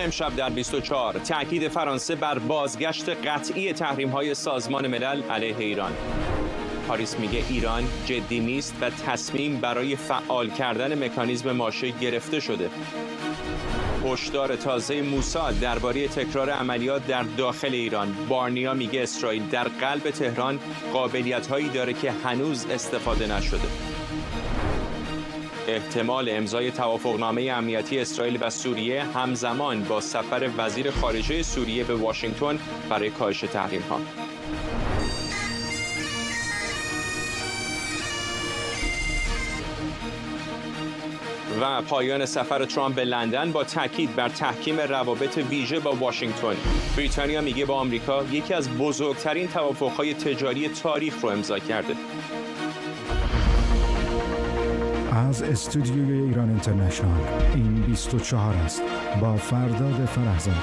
امشب در 24 تاکید فرانسه بر بازگشت قطعی تحریم‌های سازمان ملل علیه ایران. پاریس میگه ایران جدی نیست و تصمیم برای فعال کردن مکانیزم ماشه گرفته شده. هشدار تازه موساد درباره تکرار عملیات در داخل ایران. بارنیا میگه اسرائیل در قلب تهران قابلیت‌هایی داره که هنوز استفاده نشده. احتمال امضای توافقنامه امنیتی اسرائیل و سوریه همزمان با سفر وزیر خارجه سوریه به واشنگتن برای کاهش تحریم‌ها. و پایان سفر ترامپ به لندن با تاکید بر تحکیم روابط ویژه با واشنگتن. بریتانیا میگه با آمریکا یکی از بزرگترین توافق‌های تجاری تاریخ رو امضا کرده. از استودیوی ایران اینترنشنال این 24 است با فرداد فرهزاد.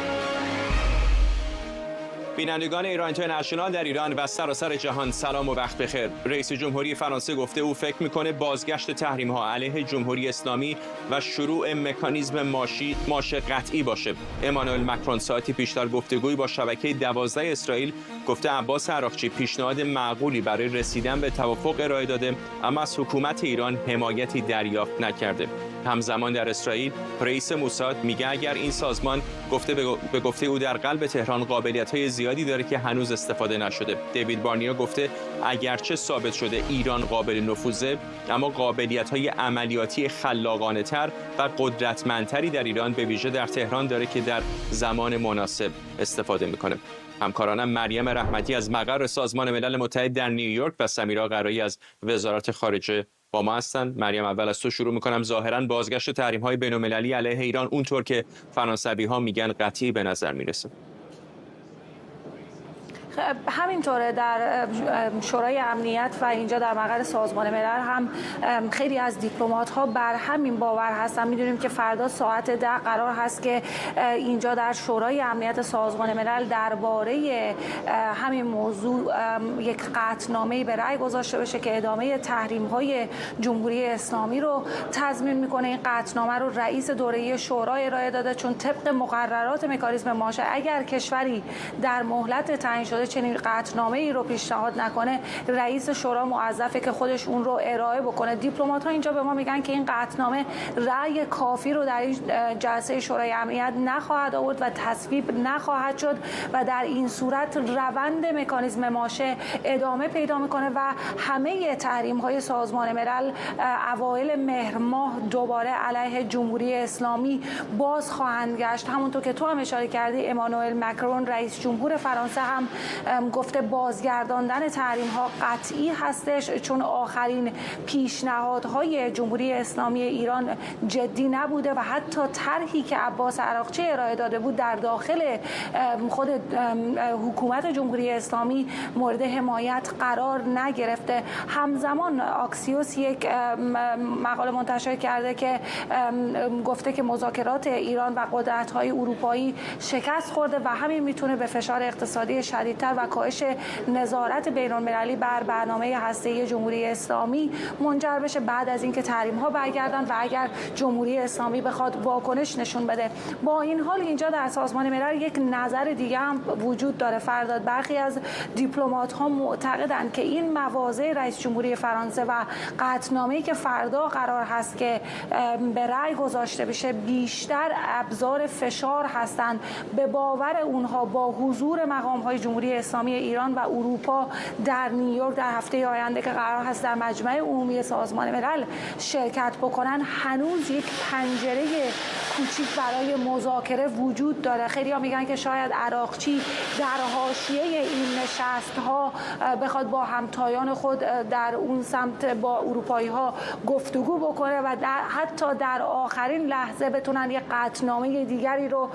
بینندگان ایران اینترنشنال در ایران و سراسر جهان سلام و وقت بخیر. رئیس جمهوری فرانسه گفته او فکر میکنه بازگشت تحریم‌ها علیه جمهوری اسلامی و شروع مکانیزم ماشه قطعی باشه. امانوئل مکرون ساعتی پیش در گفتگویی با شبکه 12 اسرائیل گفته عباس عراقچی پیشنهاد معقولی برای رسیدن به توافق ارائه داده، اما از حکومت ایران حمایتی دریافت نکرده. همزمان در اسرائیل رئیس موساد میگه اگر این سازمان به گفته او در قلب تهران قابلیت‌های زیادی داره که هنوز استفاده نشده. دیوید بارنیا گفته اگرچه ثابت شده ایران قابل نفوذه، اما قابلیت‌های عملیاتی خلاقانه‌تر و قدرتمندتری در ایران به ویژه در تهران داره که در زمان مناسب استفاده میکنه. همکارانم مریم رحمتی از مقر سازمان ملل متحد در نیویورک و سمیرا قرایی از وزارت خارجه با ما هستند. مریم، اول از تو شروع میکنم. ظاهرا بازگشت تحریم‌های بین‌المللی علیه ایران اونطور که فرانسوی‌ها میگن قطعی به نظر میرسه. همینطوره. در شورای امنیت و اینجا در مقر سازمان ملل هم خیلی از دیپلمات‌ها بر همین باور هستن. میدونیم که فردا ساعت 10 قرار هست که اینجا در شورای امنیت سازمان ملل درباره همین موضوع یک قطعنامه‌ای به رأی گذاشته بشه که ادامه تحریم‌های جمهوری اسلامی رو تضمین میکنه. این قطعنامه رو رئیس دوره‌ای شورا ارائه داده، چون طبق مقررات مکانیزم ماشه اگر کشوری در مهلت تعیین شده چنین قطعنامه‌ای رو پیشنهاد نکنه، رئیس شورا موظفه که خودش اون رو ارائه بکنه. دیپلمات‌ها اینجا به ما میگن که این قطعنامه رأی کافی رو در این جلسه شورای امنیت نخواهد آورد و تصویب نخواهد شد و در این صورت روند مکانیزم ماشه ادامه پیدا میکنه و همه تحریم‌های سازمان ملل اوایل مهر ماه دوباره علیه جمهوری اسلامی باز خواهند گشت. همونطور که تو هم اشاره کردی، امانوئل مکرون رئیس جمهور فرانسه هم گفته بازگرداندن تحریم‌ها قطعی هستش، چون آخرین پیشنهادهای جمهوری اسلامی ایران جدی نبوده و حتی طرحی که عباس عراقچی ارائه داده بود در داخل خود حکومت جمهوری اسلامی مورد حمایت قرار نگرفته. همزمان آکسیوس یک مقاله منتشر کرده که گفته که مذاکرات ایران و قدرت‌های اروپایی شکست خورده و همین میتونه به فشار اقتصادی شدیدتر و کاهش نظارت بین‌المللی بر برنامه هسته‌ای جمهوری اسلامی منجر بشه بعد از اینکه تحریم‌ها برگردن و اگر جمهوری اسلامی بخواد واکنش نشون بده. با این حال اینجا در سازمان ملل یک نظر دیگه هم وجود داره. فرداد برخی از دیپلمات‌ها معتقدند که این مواضع رئیس جمهوری فرانسه و قطعنامه‌ای که فردا قرار هست که به رأی گذاشته بشه بیشتر ابزار فشار هستند. به باور اونها با حضور مقام‌های جمهوری اسلامی ایران و اروپا در نیویورک در هفته آینده که قرار هست در مجمع عمومی سازمان ملل شرکت بکنن، هنوز یک پنجره کوچیک برای مذاکره وجود داره. خیلی‌ها میگن که شاید عراقچی در حاشیه این نشست‌ها بخواد با همتایان خود در اون سمت با اروپایی‌ها گفتگو بکنه و حتی در آخرین لحظه بتونن یک قطعنامه دیگری رو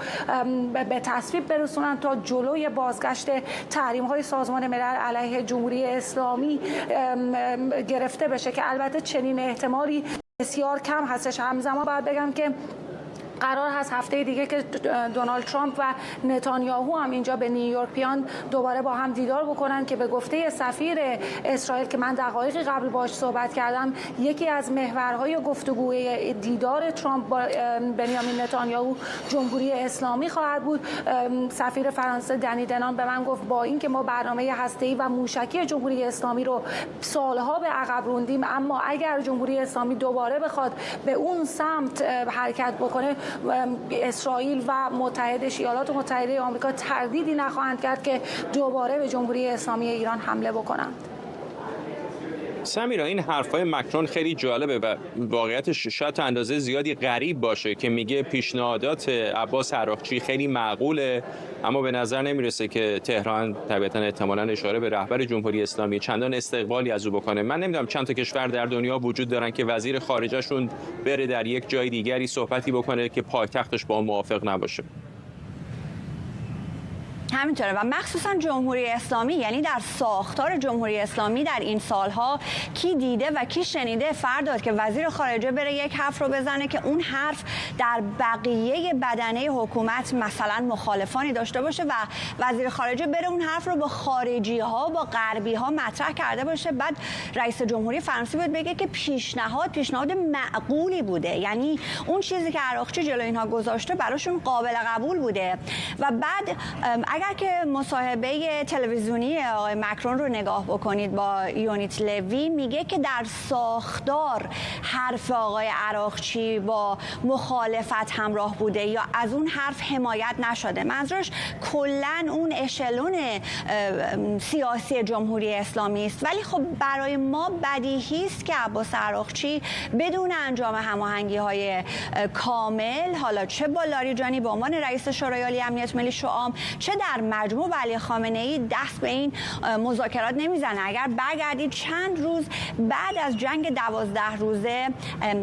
به تصویب برسونن تا جلوی بازگشت تحریم‌های سازمان ملل علیه جمهوری اسلامی گرفته بشه که البته چنین احتمالی بسیار کم هستش. همزمان باید بگم که قرار هست هفته دیگه که دونالد ترامپ و نتانیاهو هم اینجا به نیویورک بیان دوباره با هم دیدار بکنن که به گفته سفیر اسرائیل که من دقایقی قبل باهاش صحبت کردم، یکی از محورهای گفتگوی دیدار ترامپ با بنیامین نتانیاهو جمهوری اسلامی خواهد بود. سفیر فرانسه دنی دنان به من گفت با اینکه ما برنامه هسته‌ای و موشکی جمهوری اسلامی رو سالها به عقب روندیم، اما اگر جمهوری اسلامی دوباره بخواد به اون سمت حرکت بکنه، اسرائیل و ایالات متحده آمریکا تردیدی نخواهند کرد که دوباره به جمهوری اسلامی ایران حمله بکنند. سمیرا، این حرفای مکرون خیلی جالبه و واقعیتش شاید تا اندازه زیادی غریب باشه که میگه پیشنهادات عباس عراقچی خیلی معقوله، اما به نظر نمیرسه که تهران طبیعتاً احتمالاً اشاره به رهبر جمهوری اسلامی چندان استقبالی از او بکنه. من نمیدونم چند تا کشور در دنیا وجود دارن که وزیر خارجهشون بره در یک جای دیگری صحبتی بکنه که پایتختش با اون موافق نباشه. همینطوره و مخصوصا جمهوری اسلامی، یعنی در ساختار جمهوری اسلامی در این سالها کی دیده و کی شنیده فرداد که وزیر خارجه بره یک حرف رو بزنه که اون حرف در بقیه بدنه حکومت مثلا مخالفانی داشته باشه و وزیر خارجه بره اون حرف رو با خارجی ها با غربی ها مطرح کرده باشه، بعد رئیس جمهوری فرانسه بیاد بگه که پیشنهاد معقولی بوده، یعنی اون چیزی که عراقچی جلوی اینها گذاشته براشون قابل قبول بوده. و بعد اگر که مصاحبه تلویزیونی آقای مکرون رو نگاه بکنید با یونیت لوی، میگه که در ساختار حرف آقای عراقچی با مخالفت همراه بوده یا از اون حرف حمایت نشده. منظورش کلاً اون اشلون سیاسی جمهوری اسلامی است. ولی خب برای ما بدیهی است که عباس عراقچی بدون انجام هماهنگی‌های کامل، حالا چه با لاریجانی به عنوان رئیس شورای عالی امنیت ملی شؤام، چه در مجموع علی خامنه‌ای، دست به این مذاکرات نمیزنه. اگر برگردید چند روز بعد از جنگ 12 روزه،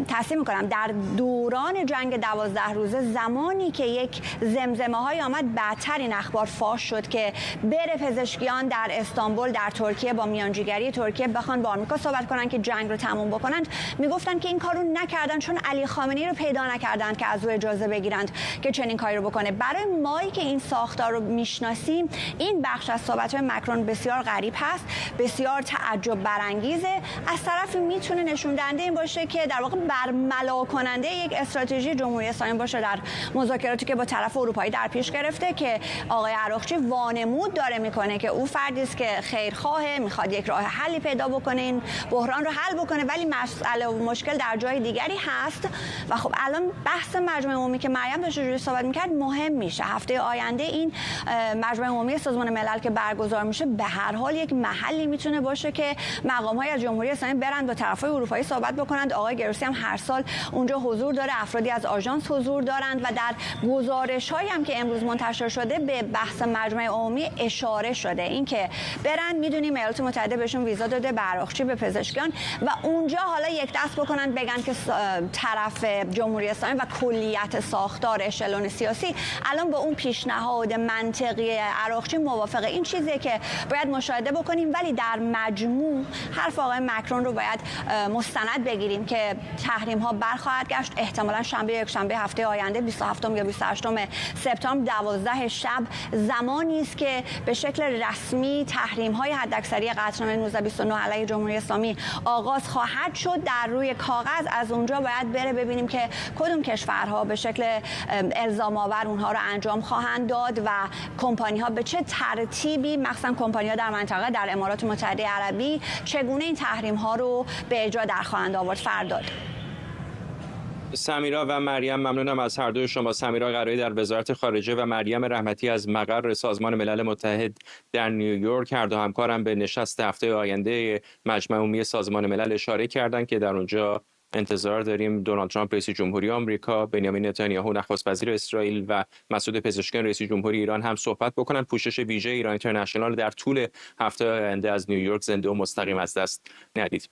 تصحیح میکنم در دوران جنگ 12 روزه، زمانی که یک زمزمه‌های آمد بدتر این اخبار فاش شد که بره پزشکیان در استانبول در ترکیه با میانجیگری ترکیه بخوان با آمریکا صحبت کنن که جنگ رو تموم بکنند، میگفتن که این کارو نکردن چون علی خامنه‌ای رو پیدا نکردن که از او اجازه بگیرند که چنین کاری رو بکنه. برای مایی که این ساختار رو میشناسیم، این بخش از صحبت‌های مکرون بسیار غریب هست، بسیار تعجب برانگیزه. از طرفی میتونه نشون دهنده این باشه که در واقع برملا کننده یک استراتژی جمهوری اسلامی باشه در مذاکراتی که با طرف اروپایی در پیش گرفته، که آقای عراقچی وانمود داره میکنه که او فردی است که خیرخواهه، میخواد یک راه حلی پیدا بکنه، این بحران رو حل بکنه، ولی مسئله و مشکل در جای دیگری هست. و خب الان بحث مجمع عمومی که مریم داشت روی صحبت میکرد مهم میشه. هفته آینده این مجمع عمومی سازمان ملل که برگزار میشه به هر حال یک محلی میتونه باشه که مقام‌های از جمهوری اسلامی برند با طرفای اروپایی صحبت بکنند. آقای گروسی هم هر سال اونجا حضور داره، افرادی از آژانس حضور دارند و در گزارش‌هایی هم که امروز منتشر شده به بحث مجمع عمومی اشاره شده. اینکه برند، میدونیم ایالات متحده بهشون ویزا داده، به عراقچی، به پزشکیان، و اونجا حالا یک دست بکنن بگن که طرف جمهوری اسلامی و کلیت ساختار اشلون سیاسی الان با اون پیشنهاد منطقی عراقچی موافقه. این چیزیه که باید مشاهده بکنیم، ولی در مجموع حرف آقای مکرون رو باید مستند بگیریم که تحریم ها برخواهد گشت. احتمالاً شنبه یکشنبه هفته آینده 27 یا 28 سپتامبر 12 شب زمانی است که به شکل رسمی تحریم های حداکثری قطعنامه 1929 علیه جمهوری اسلامی آغاز خواهد شد. در روی کاغذ از اونجا باید بره ببینیم که کدوم کشورها به شکل الزام آور اونها رو انجام خواهند داد و کمپانی ها به چه ترتیبی، مخصوصا کمپانی ها در منطقه در امارات متحده عربی، چگونه این تحریم ها رو به اجرا در خواهند آورد. فرداد. سمیرا و مریم، ممنونم از هر دوی شما. سمیرا قرایی در وزارت خارجه و مریم رحمتی از مقر سازمان ملل متحد در نیویورک، هر دو همکارم به نشست هفته آینده مجمع عمومی سازمان ملل اشاره کردند که در اونجا انتظار داریم دونالد ترامپ رئیس جمهوری آمریکا، بنیامین نتانیاهو نخست وزیر اسرائیل و مسعود پزشکیان رئیس جمهوری ایران هم صحبت بکنن. پوشش ویژه ایران اینترنشنال در طول هفته آینده از نیویورک زنده و مستقیم از دست ندید.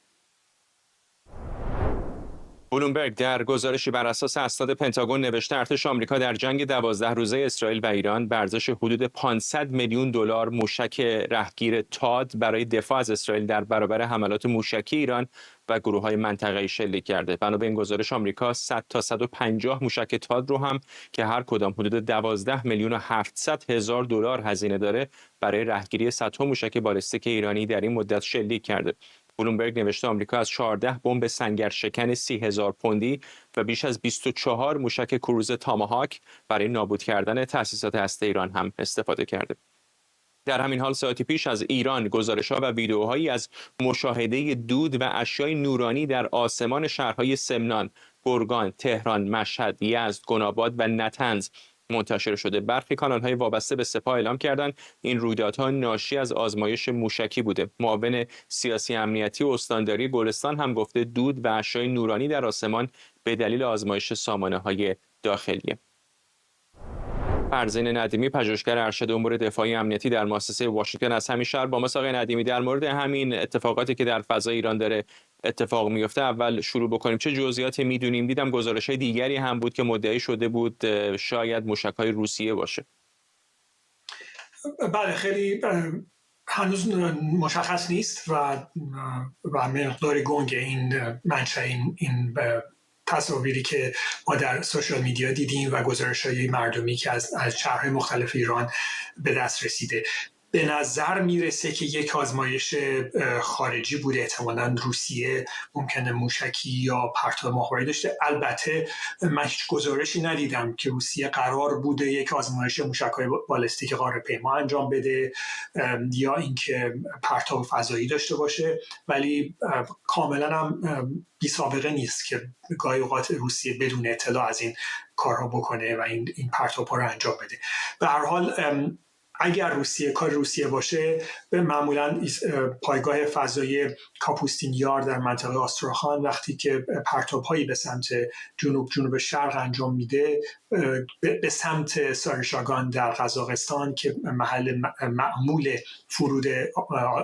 بلومبرگ در گزارشی بر اساس اسناد پنتاگون نوشته ارتش آمریکا در جنگ 12 روزه اسرائیل و ایران به ارزش حدود 500 میلیون دلار موشک رهگیر تاد برای دفاع از اسرائیل در برابر حملات موشکی ایران و گروه‌های منطقه‌ای شلیک کرده. بنا به این گزارش آمریکا 100 تا 150 موشک تاد رو هم که هر کدام حدود 12 میلیون و 700 هزار دلار هزینه داره برای رهگیری صدها موشک بالستیک ایرانی در این مدت شلیک کرده. بلومبرگ نوشته آمریکا از 14 بمب سنگرشکن 30,000 پوندی و بیش از 24 موشک کروز تاماهاک برای نابود کردن تأسیسات هسته ایران هم استفاده کرده. در همین حال ساعتی پیش از ایران گزارش‌ها و ویدئوهایی از مشاهده دود و اشیاء نورانی در آسمان شهرهای سمنان، گرگان، تهران، مشهد، یزد، گناباد و نطنز منتشر شده. برخی کانال‌های وابسته به سپاه اعلام کردند این رویدادها ناشی از آزمایش موشکی بوده. معاون سیاسی امنیتی و استانداری گلستان هم گفته دود و اشیاء نورانی در آسمان به دلیل آزمایش سامانه‌های داخلیه. فرزین ندیمی پژوهشگر ارشد امور دفاعی امنیتی در مؤسسه واشنگتن از همین شهر با ماست. آقای ندیمی، در مورد همین اتفاقاتی که در فضای ایران داره اتفاق میفته اول شروع بکنیم. چه جزئیاتی میدونیم؟ دیدم گزارش‌های دیگری هم بود که مدعی شده بود شاید موشک‌های روسیه باشه. بله، خیلی هنوز مشخص نیست و مقدار گنگ این منشأ این تصاویری که ما در سوشال میدیا دیدیم و گزارش‌های مردمی که از شهرهای مختلف ایران به دست رسیده. به نظر میرسه که یک آزمایش خارجی بوده، احتمالاً روسیه ممکنه موشکی یا پرتاب ماهواره‌ای داشته. البته من هیچ گزارشی ندیدم که روسیه قرار بوده یک آزمایش موشک‌های بالستیک قاره‌پیما انجام بده یا اینکه پرتاب فضایی داشته باشه، ولی کاملاً هم بی سابقه نیست که گاهی اوقات روسیه بدون اطلاع از این کارها بکنه و این پرتاب‌ها رو انجام بده. به هر حال اگر کار روسیه باشه، به معمولا پایگاه فضایی کاپوستین یار در منطقه آستراخان وقتی که پرتاب‌هایی به سمت جنوب شرق انجام میده، به سمت سارشاگان در قزاقستان که محل معمول فرود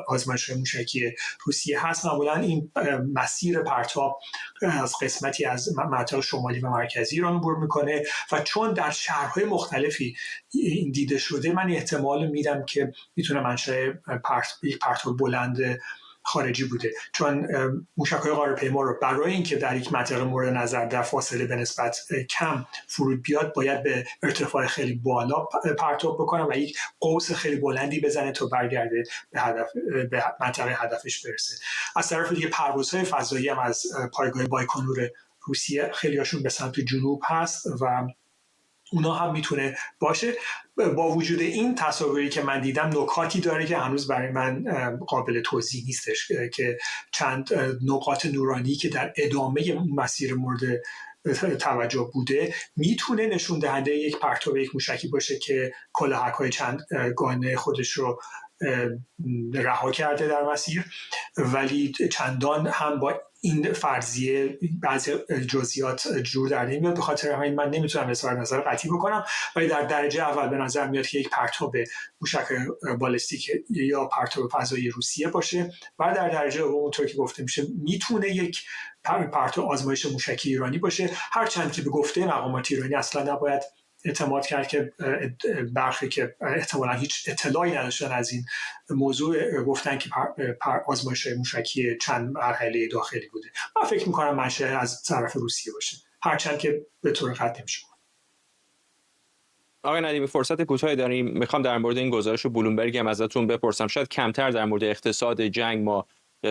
آزمایش‌های موشکی روسیه هست، معمولا این مسیر پرتاب از قسمتی از مناطق شمالی و مرکزی ایران عبور میکنه و چون در شهرهای مختلفی این دیده شده، من احتمال میدم که میتونه منشأ پرتاب بلند خارجی بوده، چون موشک‌های قاره‌پیما رو برای اینکه در یک منطقه مورد نظر در فاصله به نسبت کم فرود بیاد باید به ارتفاع خیلی بالا پرتاب بکنه و یک قوس خیلی بلندی بزنه تا برگرده به منطقه هدفش برسه. از طرف دیگه پروازهای فضایی هم از پایگاه بایکانور روسیه خیلی هاشون به سمت جنوب هست و اونا هم میتونه باشه. با وجود این تصاویری که من دیدم نکاتی داره که هنوز برای من قابل توضیح نیستش، که چند نقاط نورانی که در ادامه مسیر مورد توجه بوده میتونه نشون دهنده یک پرتاب یک موشکی باشه که کلاهک‌های چند گانه خودش رو رها کرده در مسیر، ولی چندان هم با این فرضیه بعضی جزئیات جور در نمیاد. به خاطر همین من نمیتونم اظهار نظر قطعی بکنم، ولی در درجه اول به نظر میاد که یک پرتاب موشک بالستیک یا پرتاب فضایی روسیه باشه و در درجه دوم اونطور که گفته میشه میتونه یک پرتاب آزمایش موشکی ایرانی باشه، هرچند که به گفته مقامات ایرانی اصلا نباید اعتماد کرد که برخی که احتمالاً هیچ اطلاعی نداشتن از این موضوع گفتن که آزمایش موشکی چند مرحله داخلی بوده. من فکر میکنم منشأ از طرف روسیه باشه، هرچند که به طور قطعی نمیشه. آقای ندیمی، فرصت کوتاهی داریم، میخوام در مورد این گزارش بلومبرگ هم ازتون بپرسم. شاید کمتر در مورد اقتصاد جنگ ما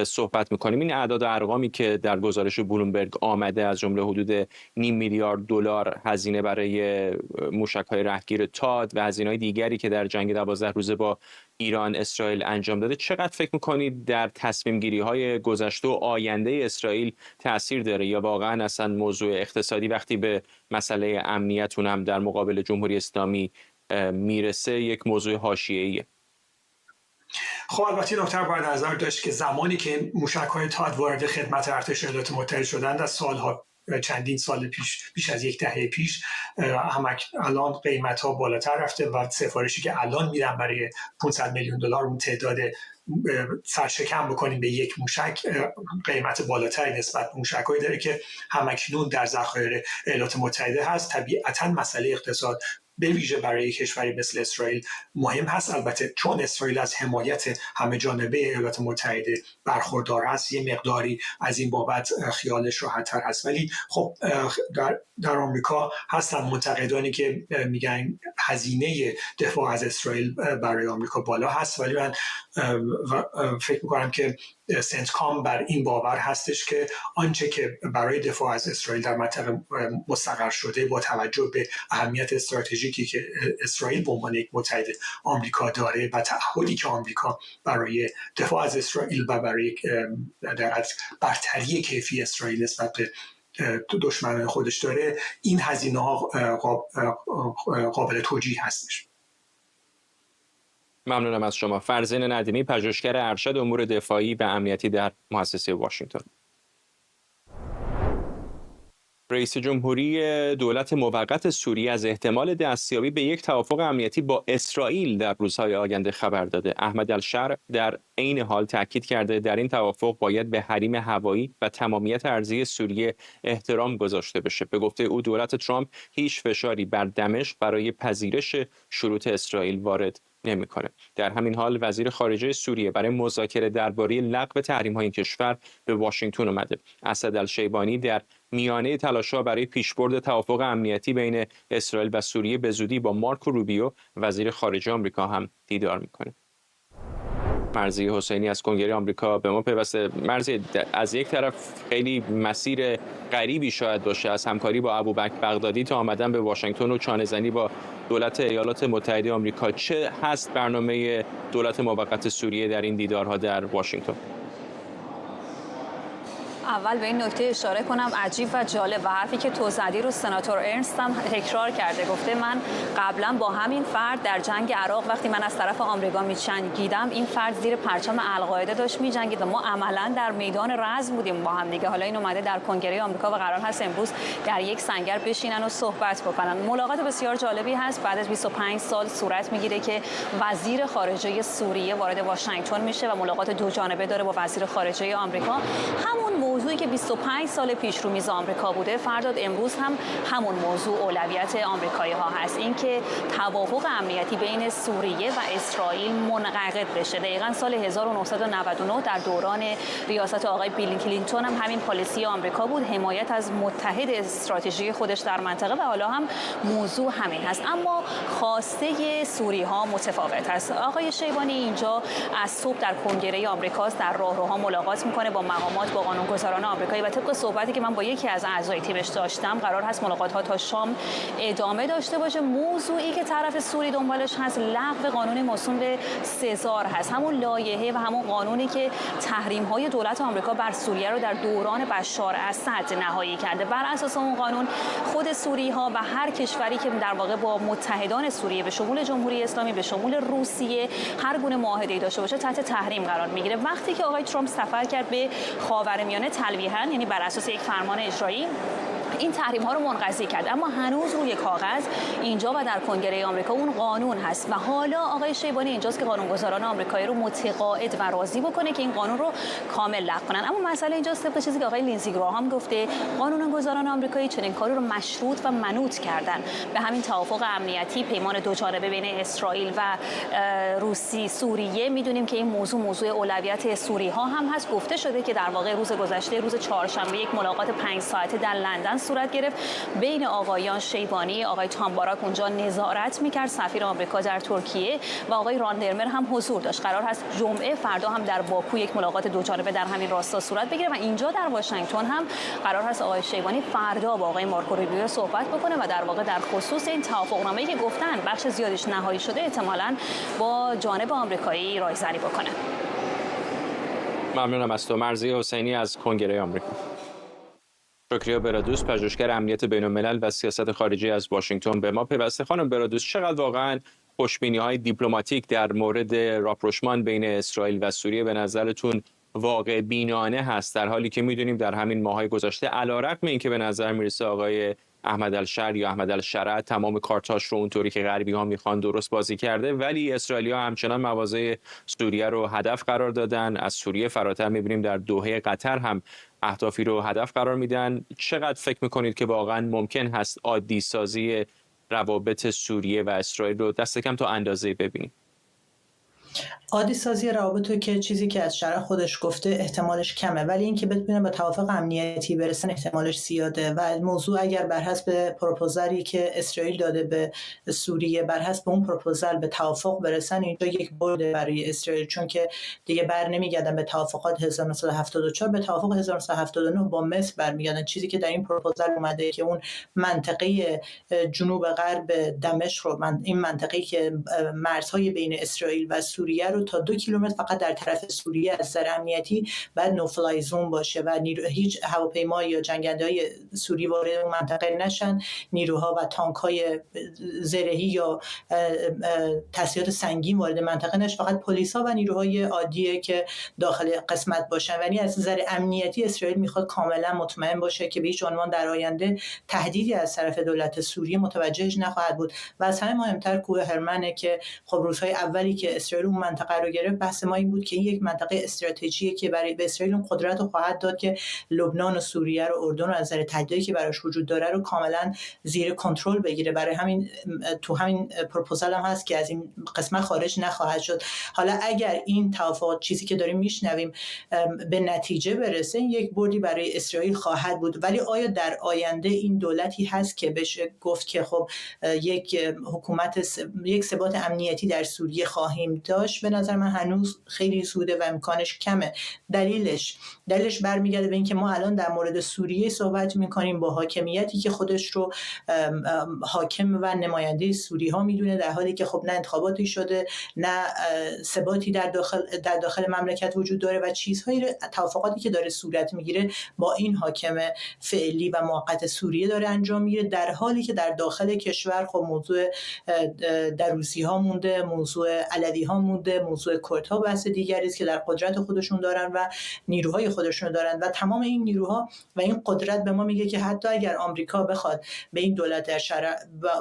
صحبت میکنیم. این اعداد و ارقامی که در گزارش بلومبرگ آمده از جمله حدود 0.5 میلیارد دلار هزینه برای موشک‌های رهگیر تاد و هزینه‌های دیگری که در جنگ 12 روزه با ایران اسرائیل انجام داده، چقدر فکر میکنید در تصمیم گیری های گذشته و آینده اسرائیل تأثیر داره، یا واقعا اصلا موضوع اقتصادی وقتی به مسئله امنیت هم در مقابل جمهوری اسلامی میرسه یک موضوع حاشیه‌ایه؟ خب البته نکته باید نظر داشت که زمانی که موشک‌های تاد وارد خدمت ارتش ایالات متحده شدند از سالها چندین سال بیش از یک دهه پیش. الان قیمت ها بالاتر رفته و سفارشی که الان میدن برای 500 میلیون دلار اون تعداد سرشکم بکنیم به یک موشک قیمت بالاتری نسبت به موشک‌هایی داره که همکنون در ذخایر ایالات متحده هست. طبیعتاً مسئله اقتصاد به ویژه برای کشوری مثل اسرائیل مهم هست، البته چون اسرائیل از حمایت همه جانبه ایالات متحده برخوردار هست یه مقداری از این بابت خیالش راحت‌تر هست. ولی خب در آمریکا هستن منتقدانی که میگن هزینه دفاع از اسرائیل برای آمریکا بالا هست، ولی من فکر میکنم که سنتکام بر این باور هستش که آنچه که برای دفاع از اسرائیل در منطقه مستقر شده با توجه به اهمیت استراتژیکی که اسرائیل به عنوان یک متحد آمریکا داره و تعهدی که آمریکا برای دفاع از اسرائیل و برای برتری کیفی اسرائیل نسبت به دشمنان خودش داره، این هزینه ها قابل توجیه هستش. ممنونم از شما. فرزین ندیمی، پژوهشگر ارشد امور دفاعی و امنیتی در مؤسسه واشنگتن. رئیس جمهوری دولت موقت سوریه از احتمال دستیابی به یک توافق امنیتی با اسرائیل در روزهای آینده خبر داده. احمد الشر در عین حال تاکید کرده در این توافق باید به حریم هوایی و تمامیت ارضی سوریه احترام گذاشته بشه. به گفته او دولت ترامپ هیچ فشاری بر دمشق برای پذیرش شروط اسرائیل وارد نمی‌کنه. در همین حال وزیر خارجه سوریه برای مذاکره درباره لغو تحریم‌های این کشور به واشنگتن آمده. اسد الشیبانی در میانه تلاش‌ها برای پیشبرد توافق امنیتی بین اسرائیل و سوریه به زودی با مارکو روبیو وزیر خارجه آمریکا هم دیدار می‌کنه. مرضیه حسینی از کنگره آمریکا به ما پیوسته. مرضیه، از یک طرف خیلی مسیر غریبی شاید باشه از همکاری با ابوبکر بغدادی تا آمدن به واشنگتن و چانه‌زنی با دولت ایالات متحده آمریکا، چه هست برنامه دولت موقت سوریه در این دیدارها در واشنگتن؟ اول به این نکته اشاره کنم عجیب و جالب و حرفی که تو زدی رو سناتور ارنست هم تکرار کرده. گفته من قبلا با همین فرد در جنگ عراق وقتی من از طرف آمریکا می‌جنگیدم این فرد زیر پرچم القاعده داشت می‌جنگید و ما عملاً در میدان رزم بودیم با هم دیگه. حالا این اومده در کنگره آمریکا و قرار هست امروز در یک سنگر بشینن و صحبت بکنن. ملاقات بسیار جالبی هست. بعد از 25 سال صورت میگیره که وزیر خارجه سوریه وارد واشنگتن میشه و ملاقات دو جانبه داره با وزیر خارجه آمریکا. همون موضوعی که 25 سال پیش رو میز آمریکا بوده فرداد امروز هم همون موضوع اولویت آمریکایی‌ها هست، اینکه توافق امنیتی بین سوریه و اسرائیل منعقد بشه. دقیقاً سال 1999 در دوران ریاست آقای بیل کلینتون هم همین پالیسی آمریکا بود، حمایت از متحد استراتژیک خودش در منطقه و حالا هم موضوع همین هست. اما خواسته سوری‌ها متفاوت است. آقای شیبانی اینجا از صبح در کنگره آمریکاست، در راهروها ملاقات میکنه با مقامات، با قانونگذاران آمریکایی و طبق صحبتی که من با یکی از اعضای تیمش داشتم قرار هست ملاقات‌ها تا شام ادامه داشته باشه. موضوعی که طرف سوری دنبالش هست لغو قانون موسوم به سزار هست، همون لایحه و همون قانونی که تحریم‌های دولت آمریکا بر سوریه رو در دوران بشار اسد نهایی کرده. بر اساس اون قانون خود سوری‌ها و هر کشوری که در واقع با متحدان سوریه به شمول جمهوری اسلامی به شمول روسیه هر گونه معاهده‌ای داشته باشه تحت تحریم قرار میگیره. وقتی که آقای ترامپ سفر کرد به خاورمیانه تلویحاً، یعنی بر اساس یک فرمان اجرایی این تحریم ها رو منقضی کرد، اما هنوز روی کاغذ اینجا و در کنگره آمریکا اون قانون هست و حالا آقای شیبانی اینجاست که قانونگذاران آمریکایی رو متقاعد و راضی بکنه که این قانون رو کامل لغو کنن. اما مسئله اینجاست طبق چیزی که آقای لینزی گراهام گفته قانونگذاران آمریکایی چنین کاری رو مشروط و منوط کردن به همین توافق امنیتی، پیمان دو جانبه بین اسرائیل و سوریه. میدونیم که این موضوع اولویت سوری ها هم هست. گفته شده که در واقع روز گذشته روز چهارشنبه یک ملاقات 5 ساعته در لندن صورت گرفت بین آقایان شیبانی، آقای تامباراک اونجا نظارت میکرد، سفیر آمریکا در ترکیه و آقای راندرمر هم حضور داشت. قرار هست جمعه فردا هم در باکو یک ملاقات دو جانبه در همین راستا صورت بگیره و اینجا در واشنگتن هم قرار هست آقای شیبانی فردا با آقای مارکو روبیو صحبت بکنه و در واقع در خصوص این توافقنامه‌ای که گفتن بخش زیادیش نهایی شده احتمالاً با جانب آمریکایی رایزنی بکنه. ممنونم از تو. مرضیه حسینی از کنگره آمریکا. شکریه برادوس، پژوهشگر امنیت بین‌الملل و سیاست خارجی از واشنگتن به ما پیوسته. خانم برادوس، چقدر واقعاً خوشبینی‌های دیپلماتیک در مورد راپروشمان بین اسرائیل و سوریه به نظرتون واقع بینانه هست، در حالی که میدونیم در همین ماهای گذشته علیرغم اینکه به نظر میرسه آقای احمد الشر یا احمد الشرع تمام کارتاش رو اونطوری که غربی ها میخوان درست بازی کرده، ولی اسرائیلی‌ها همچنان مواضع سوریه رو هدف قرار دادن. از سوریه فراتر میبینیم در دوحه قطر هم اهدافی رو هدف قرار میدن. چقدر فکر میکنید که واقعا ممکن هست عادی سازی روابط سوریه و اسرائیل رو دست کم تا اندازه‌ای ببینیم؟ عادی سازی روابط که چیزی که از شرع خودش گفته احتمالش کمه، ولی اینکه بتونن به توافق امنیتی برسن احتمالش زیاده. و موضوع اگر بر حسب پروپوزالی که اسرائیل داده به سوریه بر حسب اون پروپوزال به توافق برسن، اینجا یک برد برای اسرائیل، چون که دیگه بر نمیگردن به توافقات 1974، به توافق 1979 با مصر برمیگردن. چیزی که در این پروپوزال اومده که اون منطقه جنوب غرب دمشق رو، این منطقه‌ای که مرزهای بین اسرائیل و سوریه رو تا 2 کیلومتر فقط در طرف سوریه از نظر امنیتی بعد نوفلای زون باشه و هیچ هواپیما یا جنگنده‌های سوری وارد اون منطقه نشن، نیروها و تانک‌های زرهی یا تسلیحات سنگین وارد منطقه نشن، فقط پلیس‌ها و نیروهای عادیه که داخل قسمت باشن. یعنی از نظر امنیتی اسرائیل میخواد کاملا مطمئن باشه که به هیچ عنوان در آینده تهدیدی از طرف دولت سوریه متوجهش نخواهد بود. و از همه مهمتر کوه هرمنه که خب روزهای اولی که اسرائیل اون منطقه رو گرفت، بحث ما این بود که این یک منطقه استراتژیکیه که برای به اسرائیل اون قدرت رو خواهد داد که لبنان و سوریه رو، اردن رو از نظر تهدیدی که براش وجود داره رو کاملا زیر کنترل بگیره. برای همین تو همین پروپوزال هم هست که از این قسمت خارج نخواهد شد. حالا اگر این توافق چیزی که داریم میشنویم به نتیجه برسه، یک بردی برای اسرائیل خواهد بود. ولی آیا در آینده این دولتی هست که بشه گفت که خب یک حکومت، یک ثبات امنیتی در سوریه خواهیم داشت؟ به نظر من هنوز خیلی زوده و امکانش کمه. دلیلش برمیگرده به اینکه ما الان در مورد سوریه صحبت میکنیم با حاکمیتی که خودش رو حاکم و نماینده سوری ها میدونه، در حالی که خب نه انتخاباتی شده، نه ثباتی در داخل مملکت وجود داره و توافقاتی که داره صورت میگیره با این حاکم فعلی و موقت سوریه داره انجام میگیره، در حالی که در داخل کشور خب موضوع دروزی ها مونده، موضوع علوی ها مونده، موضوع کردها بحث دیگری است که در قدرت خودشون دارن و نیروهای خودشون دارن. و تمام این نیروها و این قدرت به ما میگه که حتی اگر آمریکا بخواد به این دولت شرع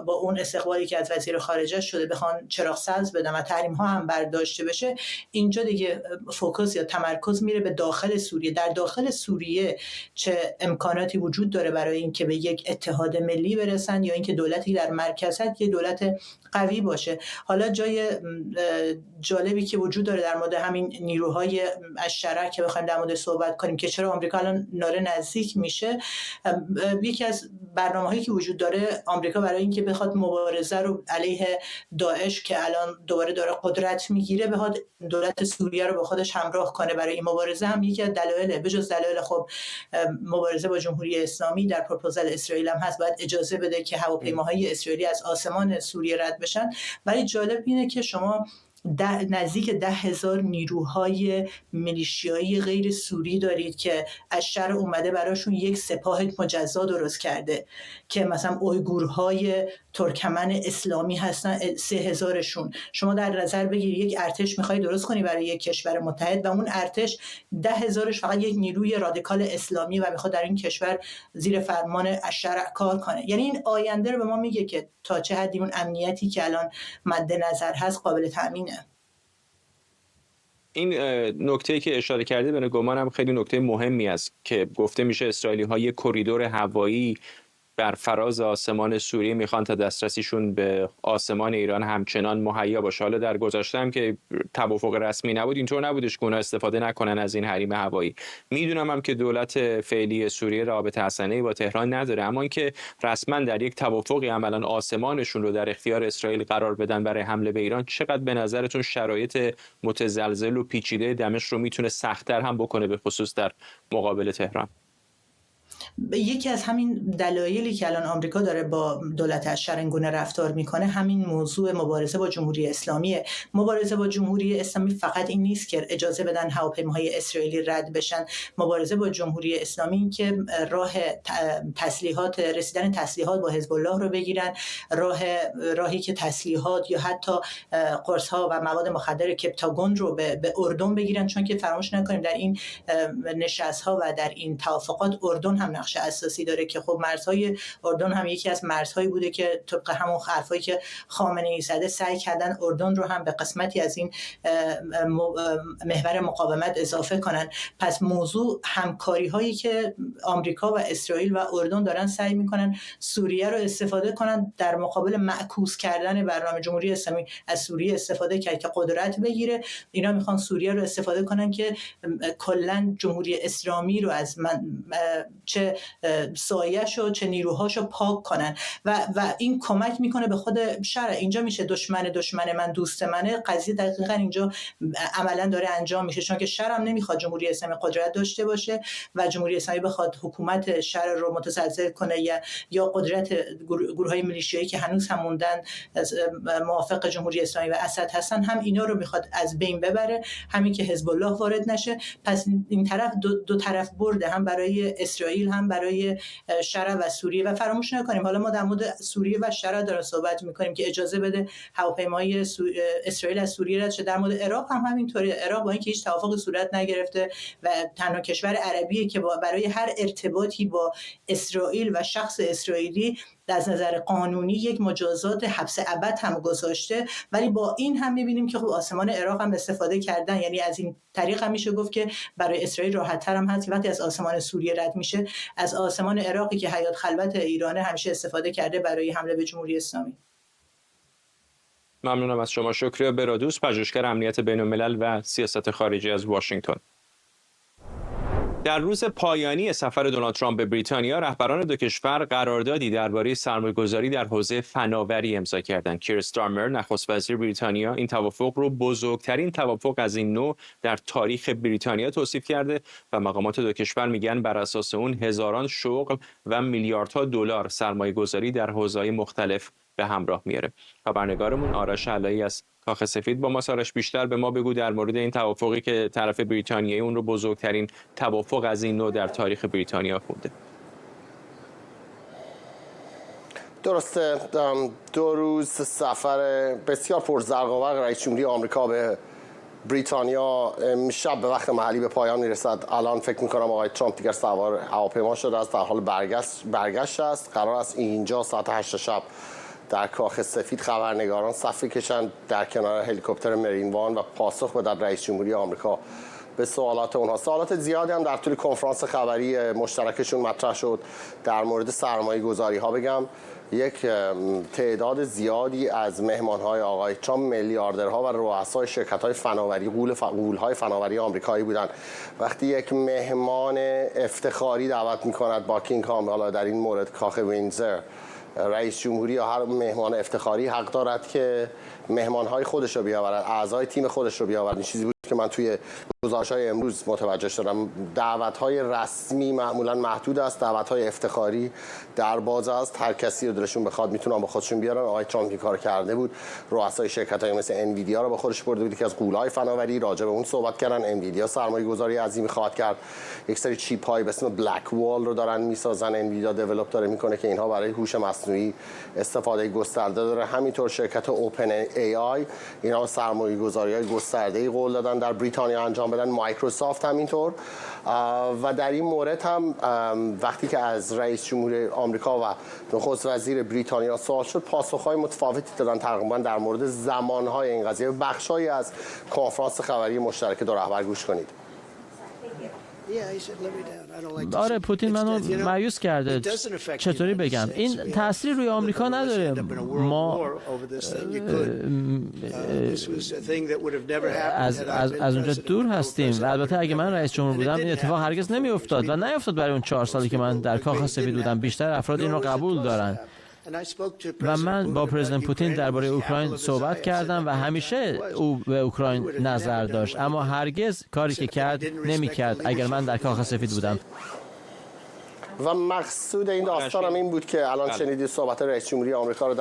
با اون استقبالی که از وزیر خارجه شده بخوان چراغ سبز بدن و تحریم ها هم برداشته بشه، اینجا دیگه فوکس یا تمرکز میره به داخل سوریه. در داخل سوریه چه امکاناتی وجود داره برای اینکه به یک اتحاد ملی برسن یا اینکه دولتی در مرکز هست، یه دولت قوی باشه. حالا جای جالبی که وجود داره در مورد همین نیروهای الشرع که بخوایم در مورد صحبت کنیم که چرا آمریکا الان داره نزدیک میشه، یکی از برنامه‌هایی که وجود داره آمریکا برای اینکه بخواد مبارزه رو علیه داعش که الان دوباره داره قدرت میگیره، بخواد دولت سوریه رو با خودش همراه کنه برای این مبارزه، هم یکی از دلایل بجز دلایل خب مبارزه با جمهوری اسلامی در پروپوزال اسرائیل هم هست، باید اجازه بده که هواپیماهای اسرائیلی از آسمان سوریه رد بشن. ولی جالب اینه که شما نزدیک 10,000 نیروهای میلیشیایی غیر سوری دارید که الشرع اومده براشون یک سپاه مجزا درست کرده که مثلا اویگورهای ترکمن اسلامی هستن، 3,000شون. شما در نظر بگیرید یک ارتش میخوای درست کنی برای یک کشور متحد و اون ارتش 10,000ش فقط یک نیروی رادیکال اسلامی و میخواد در این کشور زیر فرمان الشرع کار کنه. یعنی این آینده رو به ما میگه که تا چه حدی اون امنیتی که الان مد نظر هست قابل تامینه. این نکته‌ای که اشاره کردید به گمانم خیلی نکته مهمی است که گفته میشه اسرائیلی‌ها یک کریدور هوایی بر فراز آسمان سوریه میخوان تا دسترسیشون به آسمان ایران همچنان مهیا باشه. حالا در گذشته هم که توافق رسمی نبود اینطور نبودش که اونا استفاده نکنن از این حریم هوایی. میدونم هم که دولت فعلی سوریه رابطه حسنه‌ای با تهران نداره، اما اینکه رسما در یک توافقی عملاً آسمانشون رو در اختیار اسرائیل قرار بدن برای حمله به ایران، چقدر به نظرتون شرایط متزلزل و پیچیده دمشق رو میتونه سخت‌تر هم بکنه، به خصوص در مقابل تهران؟ یکی از همین دلایلی که الان آمریکا داره با دولت اشر اینگونه رفتار میکنه همین موضوع مبارزه با جمهوری اسلامیه. مبارزه با جمهوری اسلامی فقط این نیست که اجازه بدن هواپیماهای اسرائیلی رد بشن. مبارزه با جمهوری اسلامی این که راه تسلیحات، رسیدن تسلیحات با حزب الله رو بگیرن، راهی که تسلیحات یا حتی قرص‌ها و مواد مخدر کپتاگون رو به اردن بگیرن، چون که فراموش نکنیم در این نشست‌ها و در این توافقات اردن هم نقش اساسی داره که خب مرزهای اردن هم یکی از مرزهایی بوده که طبق همون حرفایی که خامنه‌ای زده سعی کردن اردن رو هم به قسمتی از این محور مقاومت اضافه کنن. پس موضوع همکاری هایی که آمریکا و اسرائیل و اردن دارن سعی میکنن سوریه رو استفاده کنن در مقابل معکوس کردن برنامه جمهوری اسلامی از سوریه استفاده کرد که قدرت بگیره. اینا میخوان سوریه رو استفاده کنن که کلا جمهوری اسلامی رو از چه سایه‌شو چه نیروهاشو پاک کنن و این کمک میکنه به خود شرع. اینجا میشه دشمن من دوست منه، قضیه دقیقاً اینجا عملاً داره انجام میشه، چون که شرع هم نمیخواد جمهوری اسلامی قدرت داشته باشه و جمهوری اسلامی بخواد حکومت شرع رو متزلزل کنه یا قدرت گروه‌های میلیشیایی که هنوز هم موندن موافق جمهوری اسلامی و اسد هستن هم اینا رو میخواد از بین ببره، همین که حزب الله وارد نشه. پس این طرف دو طرف برده، هم برای اسرائیل هم برای شرع و سوریه. و فراموش نکنیم حالا ما در مورد سوریه و شرع داریم صحبت میکنیم که اجازه بده هواپیمای اسرائیل از سوریه رد شه. در مورد عراق هم همینطوره. عراق با اینکه هیچ توافقی صورت نگرفته و تنها کشور عربیه که برای هر ارتباطی با اسرائیل و شخص اسرائیلی از نظر قانونی یک مجازات حبس ابد هم گذاشته، ولی با این هم می‌بینیم که خب آسمان عراق هم استفاده کردن. یعنی از این طریق هم میشه گفت که برای اسرائیل راحت‌تر هم هست وقتی از آسمان سوریه رد میشه، از آسمان عراقی که حیات خلوت ایرانه همیشه استفاده کرده برای حمله به جمهوری اسلامی. ممنونم از شما. شکریه برادوس، پژوهشگر امنیت بین‌الملل و سیاست خارجی از واشنگتن. در روز پایانی سفر دونالد ترامپ به بریتانیا، رهبران دو کشور قراردادی درباره سرمایه‌گذاری در حوزه فناوری امضا کردند. کیر استارمر، نخست وزیر بریتانیا، این توافق رو بزرگترین توافق از این نوع در تاریخ بریتانیا توصیف کرده و مقامات دو کشور میگن بر اساس اون هزاران شغل و میلیاردها دلار سرمایه‌گذاری در حوزه‌های مختلف به همراه میاره. خبرنگارمون آرش علایی از کاخ سفید با ما. آرش، بیشتر به ما بگو در مورد این توافقی که طرف بریتانیایی اون رو بزرگترین توافق از این نوع در تاریخ بریتانیا خونده. درسته، 2 روز سفر بسیار پرزرق و برق رئیس جمهوری آمریکا به بریتانیا شب به وقت محلی به پایان میرسد. الان فکر میکنم آقای ترامپ دیگر سوار هواپیما شده است، در حال برگشت است. قرار است اینجا ساعت 8 شب در کاخ سفید خبرنگاران صف کشند در کنار هلیکوپتر مرین وان و پاسخ بدهد رئیس جمهوری آمریکا به سوالات اونها. سوالات زیادی هم در طول کنفرانس خبری مشترکشون مطرح شد. در مورد سرمایه گذاری ها بگم یک تعداد زیادی از مهمانهای آقای ترامپ میلیاردرها و رؤسای شرکت‌های فناوری، غول‌های فناوری آمریکایی بودند. وقتی یک مهمان افتخاری دعوت می‌کند باکینگهام، حالا در این مورد کاخ وینزر، رئیس جمهوری یا هر مهمان افتخاری حق دارد که مهمانهای خودش رو بیاورد، اعضای تیم خودش رو بیاورد. این چیزی بود که من توی گزارش‌های امروز متوجه شدم. دعوت‌های رسمی معمولاً محدود است، دعوت‌های افتخاری در باز است. هر کسی رو دلشون بخواد میتونن با خودشون بیارن. آقای ترامپ این کار کرده بود. رؤسای شرکت‌های مثل انویدیا رو با خودش برده بود که از غول‌های فناوری راجع به اون صحبت کردن. انویدیا سرمایه‌گذاری عظیمی خواهد کرد. یک سری چیپ‌های به اسم بلک وال رو دارن میسازن، انویدیا دیولپ داره میکنه که اینها برای هوش مصنوعی استفاده گسترده داره. همینطور شرکت اوپن ای آی، اینا سرمایه‌گذاری‌های گسترده‌ای قول دادن در بریتانیا انجام بدن. مایکروسافت همینطور. و در این مورد هم وقتی که از رئیس جمهور آمریکا و نخست وزیر بریتانیا سوال شد، پاسخ‌های متفاوتی دادن تقریبا در مورد زمان‌های این قضیه. بخش‌هایی از کنفرانس خبری مشترک دو رهبر گوش کنید. آره، پوتین منو مایوس کرده. چطوری بگم؟ این تأثیر روی آمریکا نداره. ما از اونجا دور هستیم و البته اگه من رئیس جمهور بودم این اتفاق هرگز نمیافتاد و نیفتاد. برای اون 4 سالی که من در کاخ سفید بودم بیشتر افراد این رو قبول دارن و من با پرزیدنت پوتین درباره اوکراین صحبت کردم و همیشه او به اوکراین نظر داشت، اما هرگز کاری که کرد نمی‌کرد اگر من در کاخ سفید بودم. و مقصود این داستان هم این بود که الان شنیدید صحبت رئیس جمهوری آمریکا رو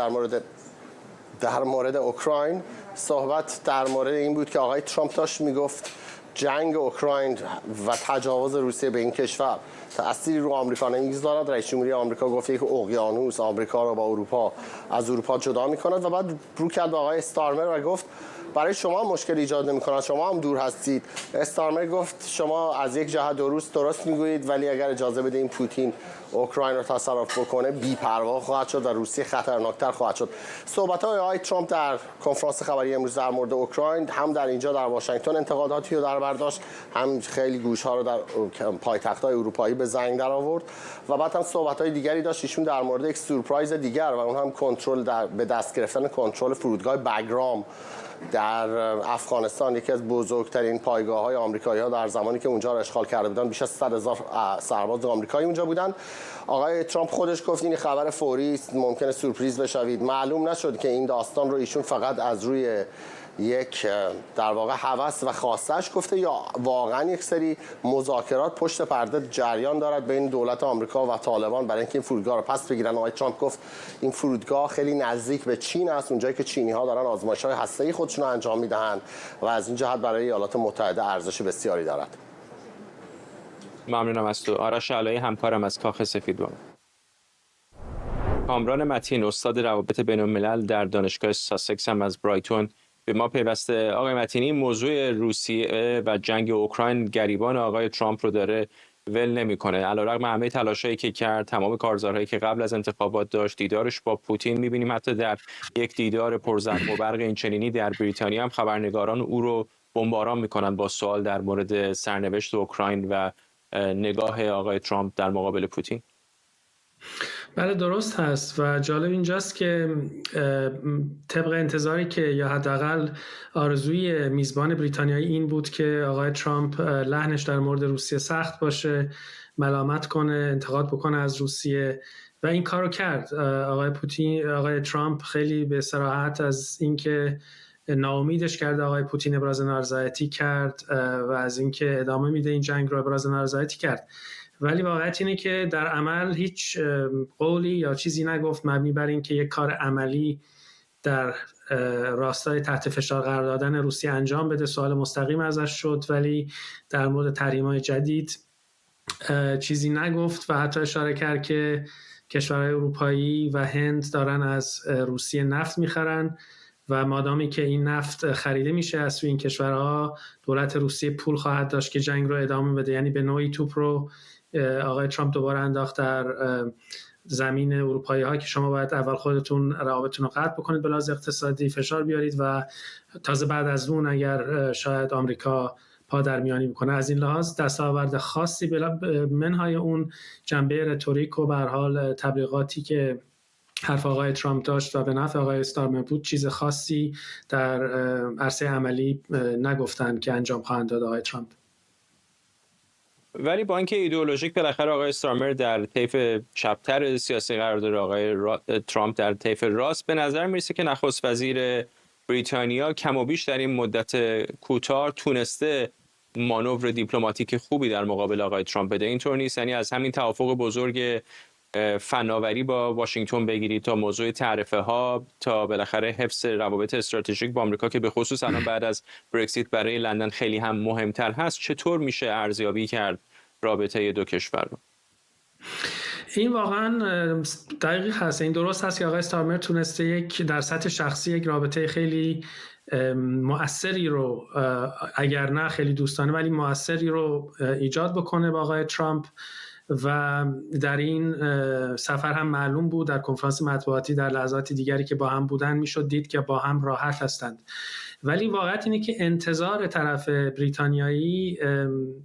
در مورد اوکراین. صحبت در مورد این بود که آقای ترامپ داشت میگفت جنگ اوکراین و تجاوز روسیه به این کشور تأثیری رو آمریکا نمیگذارد. رئیس جمهوری آمریکا گفت یک اقیانوس آمریکا رو با اروپا از اروپا جدا می‌کند و بعد رو کرد به آقای استارمر و گفت برای شما هم مشکل ایجاد نمی‌کند، شما هم دور هستید. استارمر گفت شما از یک جهت درست میگویید، ولی اگر اجازه بدین پوتین اوکراین رو تصرف بکنه بی‌پروا خواهد شد و روسیه خطرناکتر خواهد شد. صحبت‌های آقای ترامپ در کنفرانس خبری امروز در مورد اوکراین هم در اینجا در واشنگتن انتقاداتی رو در برداشت، هم خیلی گوش‌ها رو در پایتخت‌های اروپایی به زنگ در آورد و بعد هم صحبت‌های دیگری داشت ایشون در مورد یک سورپرایز دیگر و اون هم کنترل به دست گرفتن کنترل فرودگاه بگرام در افغانستان، یکی از بزرگترین پایگاه‌های آمریکایی‌ها در زمانی که اونجا را اشغال کرده بودند. بیش از 100,000 سرباز آمریکایی اونجا بودند. آقای ترامپ خودش گفت این خبر فوری است، ممکنه سورپرایز بشوید. معلوم نشد که این داستان رو ایشون فقط از روی یک در واقع هوس و خواستش گفته یا واقعا یک سری مذاکرات پشت پرده جریان دارد بین دولت آمریکا و طالبان برای اینکه این فرودگاه رو پس بگیرن. آقای ترامپ گفت این فرودگاه خیلی نزدیک به چین است، اونجایی که چینی‌ها دارن آزمایش‌های هسته‌ای خودشون رو انجام میدهند و از این جهت برای ایالات متحده ارزش بسیاری دارد. ممنونم از تو. آرش علایی همکارم از کاخ سفید بود. کامران متین استاد روابط بین‌الملل در دانشگاه ساسکس هم از برایتون به ما پیوسته. آقای متینی، موضوع روسیه و جنگ اوکراین گریبان آقای ترامپ رو داره ول نمی‌کنه. علیرغم همه تلاشایی که کرد، تمام کارزارهایی که قبل از انتخابات داشت، دیدارش با پوتین، می‌بینیم حتی در یک دیدار پرزرق و برق اینچنینی در بریتانیا هم خبرنگاران او رو بمباران می‌کنند با سوال در مورد سرنوشت اوکراین و نگاه آقای ترامپ در مقابل پوتین. بله درست هست و جالب اینجاست که طبق انتظاری که یا حداقل آرزوی میزبان بریتانیایی این بود که آقای ترامپ لحنش در مورد روسیه سخت باشه، ملامت کنه، انتقاد بکنه از روسیه و این کارو کرد. آقای ترامپ خیلی به صراحت از اینکه ناامیدش کرده آقای پوتین ابراز نارضایتی کرد و از اینکه ادامه میده این جنگ رو ابراز نارضایتی کرد. ولی واقعیت اینه که در عمل هیچ قولی یا چیزی نگفت مبنی بر این که یک کار عملی در راستای تحت فشار قرار دادن روسیه انجام بده. سوال مستقیم ازش شد ولی در مورد تحریم‌های جدید چیزی نگفت و حتی اشاره کرد که کشورهای اروپایی و هند دارن از روسیه نفت میخرن و مادامی که این نفت خریده میشه از این کشورها، دولت روسیه پول خواهد داشت که جنگ رو ادامه بده. یعنی به نوعی توپ رو آقای ترامپ دوباره انداخت در زمین اروپایی ها که شما باید اول خودتون روابطتون رو قطع بکنید به لحاظ اقتصادی، فشار بیارید و تازه بعد از اون اگر شاید آمریکا پادرمیانی میکنه. از این لحاظ دستاورد خاصی منهای اون جنبه رتوریک و به هر حال تبلیغاتی که حرف آقای ترامپ داشت و به نفع آقای استارمر بود، چیز خاصی در عرصه عملی نگفتن که انجام خواهند داد آقای ترامپ. ولی با اینکه ایدئولوژیک بالاخره آقای استارمر در طیف چپتر سیاسی قرار داره، آقای ترامپ در طیف راست، به نظر میرسه که نخست وزیر بریتانیا کم و بیش در این مدت کوتاه تونسته مانور دیپلماتیک خوبی در مقابل آقای ترامپ بده. اینطور نیست؟ یعنی از همین توافق بزرگ فناوری با واشنگتن بگیرید تا موضوع تعرفه ها تا بالاخره حفظ روابط استراتژیک با آمریکا که به خصوص الان بعد از برکزیت برای لندن خیلی هم مهمتر هست، چطور میشه ارزیابی کرد رابطه دو کشور رو؟ این واقعا دقیق هست. این درست هست که آقای استارمر تونسته در سطح شخصی یک رابطه خیلی مؤثری رو، اگر نه خیلی دوستانه ولی مؤثری رو ایجاد بکنه با آقای ترامپ و در این سفر هم معلوم بود در کنفرانس مطبوعاتی در لحظات دیگری که با هم بودن میشد دید که با هم راحت هستند. ولی واقعیت اینه که انتظار طرف بریتانیایی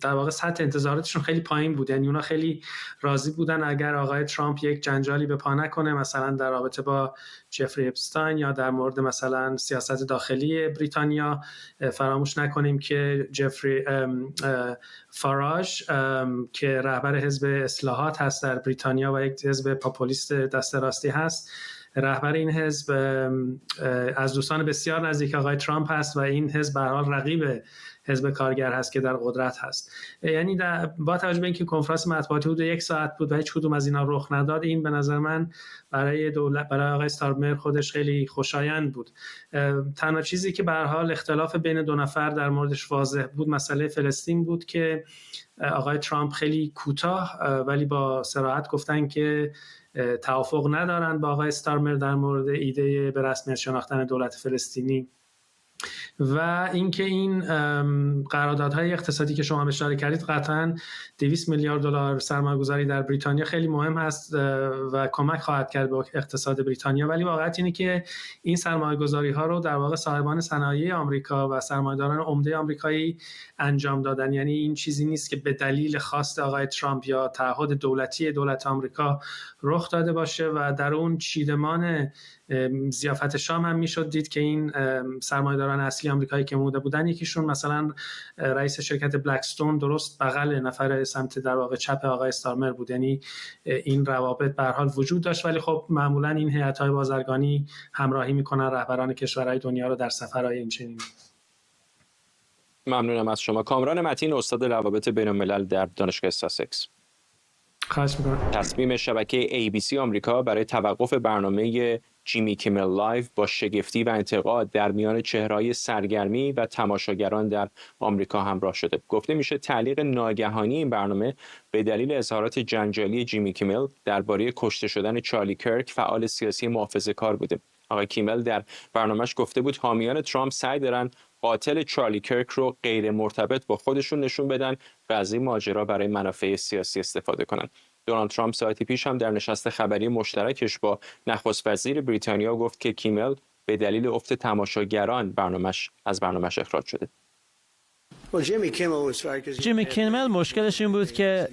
در واقع سطح انتظاراتشون خیلی پایین بود. یعنی اونا خیلی راضی بودن اگر آقای ترامپ یک جنجالی به پا نکنه، مثلا در رابطه با جفری اپستاین یا در مورد مثلا سیاست داخلی بریتانیا. فراموش نکنیم که جفری فاراج که رهبر حزب اصلاحات هست در بریتانیا و یک حزب پاپولیست دست راستی هست، رهبر این حزب از دوستان بسیار نزدیک آقای ترامپ هست و این حزب به هر حال رقیب حزب کارگر هست که در قدرت هست. یعنی با توجه به اینکه کنفرانس مطبوعاتی حدود 1 ساعت بود و هیچ کدوم از اینا رخ نداد، این به نظر من برای آقای استارمر خودش خیلی خوشایند بود. تنها چیزی که به هر حال اختلاف بین دو نفر در موردش واضح بود مسئله فلسطین بود که آقای ترامپ خیلی کوتاه ولی با صراحت گفتن که توافق ندارن با آقای استارمر در مورد ایده به رسمیت شناختن دولت فلسطینی و اینکه این قراردادهای اقتصادی که شما اشاره کردید قطعاً 200 میلیارد دلار سرمایه‌گذاری در بریتانیا خیلی مهم هست و کمک خواهد کرد به اقتصاد بریتانیا، ولی واقعیت اینه که این سرمایه‌گذاری‌ها رو در واقع صاحبان صنایع آمریکا و سرمایه‌داران عمده آمریکایی انجام دادن. یعنی این چیزی نیست که به دلیل خواست آقای ترامپ یا تعهد دولتی دولت آمریکا رخ داده باشه و در اون چیدمان ضیافت شام هم میشد دید که این سرمایه‌داران اصلی آمریکایی که مونده بودن، یکیشون مثلا رئیس شرکت بلکستون درست بغل نفر سمت در واقع چپ آقای استارمر بود. یعنی این روابط به هر حال وجود داشت، ولی خب معمولا این هیئت‌های بازرگانی همراهی میکنن رهبران کشورهای دنیا رو در سفرهای اینچنینی. ممنونم از شما. کامران متین، استاد روابط بین‌الملل در دانشگاه ساسکس. خواهش می‌کنم. تصمیم شبکه ABC آمریکا برای توقف برنامه جیمی کیمل لایو با شگفتی و انتقاد در میان چهره‌های سرگرمی و تماشاگران در آمریکا همراه شده. گفته میشه تعلیق ناگهانی این برنامه به دلیل اظهارات جنجالی جیمی کیمل درباره کشته شدن چارلی کرک، فعال سیاسی محافظه‌کار بوده. آقای کیمل در برنامه‌اش گفته بود حامیان ترامپ سعی دارن قاتل چارلی کرک رو غیر مرتبط با خودشون نشون بدن و از این ماجرا برای منافع سیاسی استفاده کنن. دونالد ترامپ ساعتی پیش هم در نشست خبری مشترکش با نخست وزیر بریتانیا گفت که کیمل به دلیل افت تماشاگران از برنامه‌اش اخراج شده. جیمی کیمل مشکلش این بود که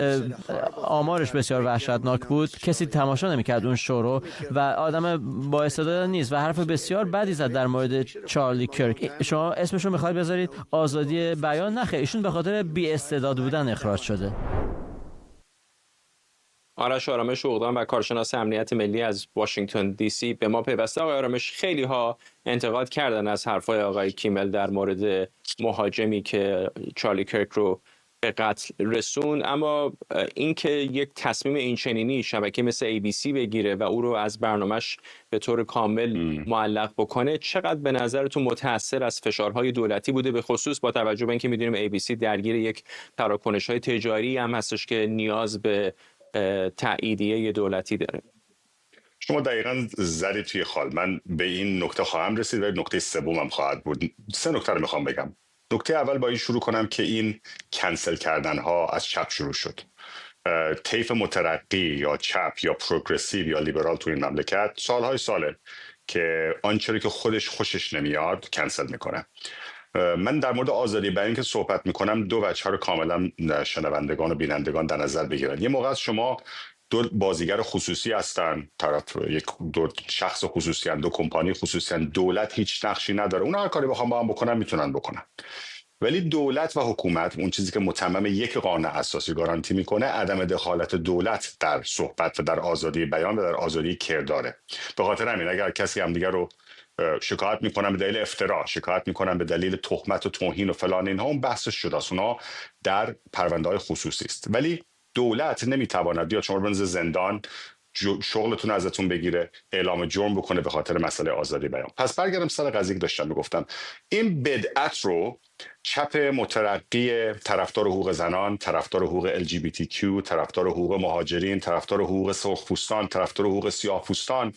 آمارش بسیار وحشتناک بود، کسی تماشا نمی‌کرد اون شو رو و آدم با استعداد نیست و حرف بسیار بدی زد در مورد چارلی کرک. شما اسمش رو می‌خواید بذارید آزادی بیان؟ نه خیر، ایشون به خاطر بی استعداد بودن اخراج شده. آرش آرامش عقدان و کارشناس امنیت ملی از واشنگتن دی سی به ما پیوسته. آقای آرامش، خیلی ها انتقاد کردن از حرفای آقای کیمل در مورد مهاجمی که چارلی کرک رو به قتل رسون، اما اینکه یک تصمیم اینچنینی شبکه مثل ABC بگیره و او رو از برنامهش به طور کامل معلق بکنه، چقدر به نظرتون متأثر از فشارهای دولتی بوده، به خصوص با توجه به اینکه می‌دونیم ABC درگیر یک تراکنش‌های تجاری هم هستش که نیاز به تأییدیه دولتی داره؟ شما دقیقاً زدید توی خال. من به این نکته خواهم رسید و نکته سومم خواهد بود. 3 نکته رو میخوام بگم. نکته اول با این شروع کنم که این کنسل کردن ها از چپ شروع شد. طیف مترقی یا چپ یا پروگرسیو یا لیبرال توی این مملکت ساله که آنچه رو که خودش خوشش نمیاد کنسل میکنه. من در مورد آزادی بیان که صحبت میکنم 2 وجه رو کاملا شنوندگان و بینندگان در نظر بگیرن. یه موقع شما 2 بازیگر خصوصی هستن، یک 2 شخص خصوصی هستن، 2 کمپانی خصوصی هستن، دولت هیچ نقشی نداره، اون هر کاری بخوام با هم بکنن میتونن بکنن. ولی دولت و حکومت، اون چیزی که متمم یک قانون اساسی گارانتی میکنه، عدم دخالت دولت در صحبت و در آزادی بیان و در آزادی کرداره. به خاطر همین اگر کسی همدیگه رو شکایت میکنن به دلیل افترا، شکایت میکنن به دلیل تهمت و توهین و فلان، اینها اون بحث شده است، اونها در پرونده‌های خصوصی است. ولی دولت نمیتواند بیاد شما رو بنزه زندان، شغلتون ازتون بگیره، اعلام جرم بکنه به خاطر مسئله آزادی بیان. پس برگردم سر قضیه که داشتم میگفتم. این بدعت رو چپ مترقی، طرفدار حقوق زنان، طرفدار حقوق LGBTQ، طرفدار حقوق مهاجرین، طرفدار حقوق سرخپوستان، طرفدار حقوق سیاه‌پوستان،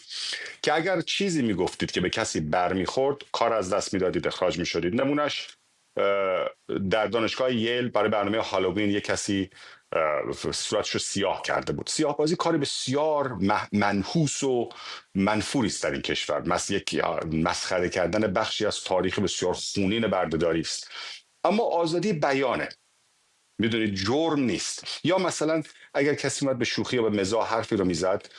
که اگر چیزی میگفتید که به کسی برمیخورد کار از دست میدادید، اخراج میشدید. نمونش در دانشگاه ییل برای برنامه هالووین یک کسی صورتش رو سیاه کرده بود. سیاه بازی کاری بسیار منحوس و منفوری است در این کشور. مسخره کردن بخشی از تاریخ بسیار خونین بردهداری است. اما آزادی بیانه، میدونید، جرم نیست. یا مثلا اگر کسی اومد به شوخی یا به مزاح حرفی رو میزد،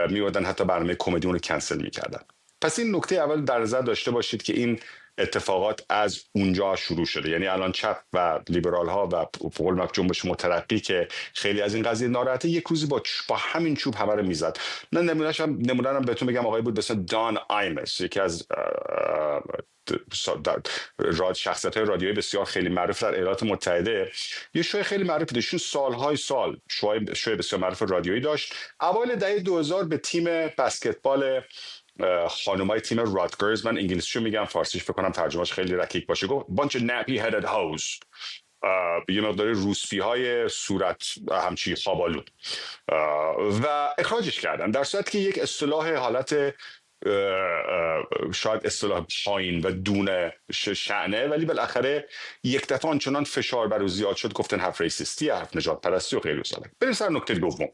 میوردن حتی برنامه کمدی اون رو کنسل میکردن. پس این نکته اول در نظر داشته باشید که این اتفاقات از اونجا شروع شده. یعنی الان چپ و لیبرال ها و قول جنبش مترقی که خیلی از این قضیه ناراحته، یک روزی با همین چوب همه رو میزد. من نمونه‌ام بهتون بگم، آقای بود به اسم دان آیمس، یکی از شخصیت‌های رادیویی بسیار خیلی معروف در ایالات متحده، یه شوی خیلی معروفی داشت، سالهای سال شوی بسیار معروف رادیویی داشت. اوایل دهه 2000 به تیم بسکتبال خانمای تیم راتگرز، من انگلیسیشو میگم، فارسیش فکر کنم ترجمهش خیلی رکیک باشه، گفت bunch of nappy headed hoes، یه مقداری روسپی های صورت همچی خوابالون، و اخراجش کردن، در صورتی که یک اصطلاح حالت شاید اصطلاح پایین و دونه شأنه، ولی بالاخره یک دفعه آنچنان فشار بر او زیاد شد گفتن حرف ریسیستی، حرف نجات پرستی و غیره. بریم سر نکته دوم.